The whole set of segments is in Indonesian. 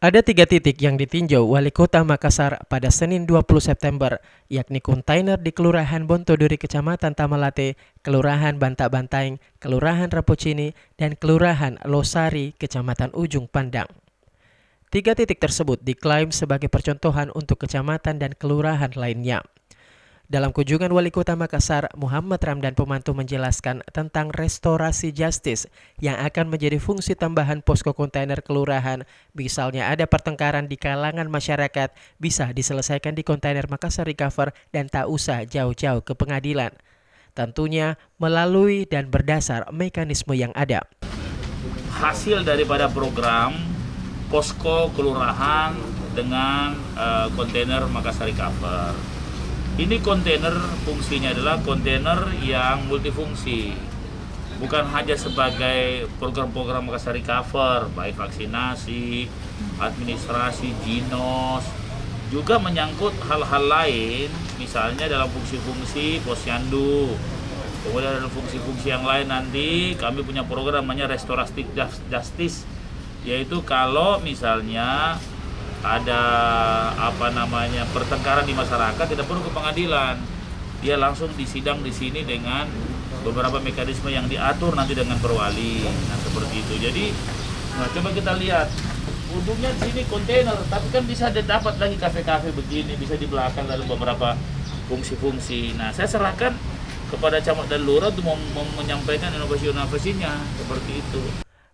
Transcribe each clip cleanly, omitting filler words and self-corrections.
Ada 3 titik yang ditinjau Wali Kota Makassar pada Senin 20 September, yakni kontainer di Kelurahan Bontoduri, Kecamatan Tamalate, Kelurahan Bantak-Bantaeng, Kelurahan Rapocini, dan Kelurahan Losari, Kecamatan Ujung Pandang. 3 titik tersebut diklaim sebagai percontohan untuk kecamatan dan kelurahan lainnya. Dalam kunjungan Wali Kota Makassar, Muhammad Ramdan Pemantu menjelaskan tentang restorasi justice yang akan menjadi fungsi tambahan posko kontainer kelurahan. Misalnya ada pertengkaran di kalangan masyarakat, bisa diselesaikan di kontainer Makassar Recover dan tak usah jauh-jauh ke pengadilan. Tentunya melalui dan berdasar mekanisme yang ada. Hasil daripada program posko kelurahan dengan kontainer Makassar Recover. Ini kontainer fungsinya adalah kontainer yang multifungsi, bukan hanya sebagai program-program Makassar Recover, baik vaksinasi, administrasi, jinos, juga menyangkut hal-hal lain, misalnya dalam fungsi-fungsi posyandu. Kemudian dalam fungsi-fungsi yang lain nanti kami punya program namanya restoratif justice, yaitu kalau misalnya ada pertengkaran di masyarakat tidak perlu ke pengadilan, dia langsung disidang di sini dengan beberapa mekanisme yang diatur nanti dengan perwali. Nah seperti itu. Jadi, coba kita lihat ujungnya di sini kontainer, tapi kan bisa dapat lagi kafe-kafe begini, bisa di belakang lalu beberapa fungsi-fungsi. Nah saya serahkan kepada camat dan lurah untuk menyampaikan inovasi-inovasinya seperti itu.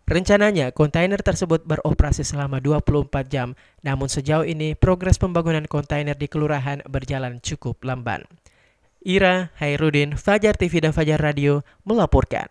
Rencananya, kontainer tersebut beroperasi selama 24 jam, namun sejauh ini progres pembangunan kontainer di kelurahan berjalan cukup lamban. Ira, Hairudin, Fajar TV dan Fajar Radio melaporkan.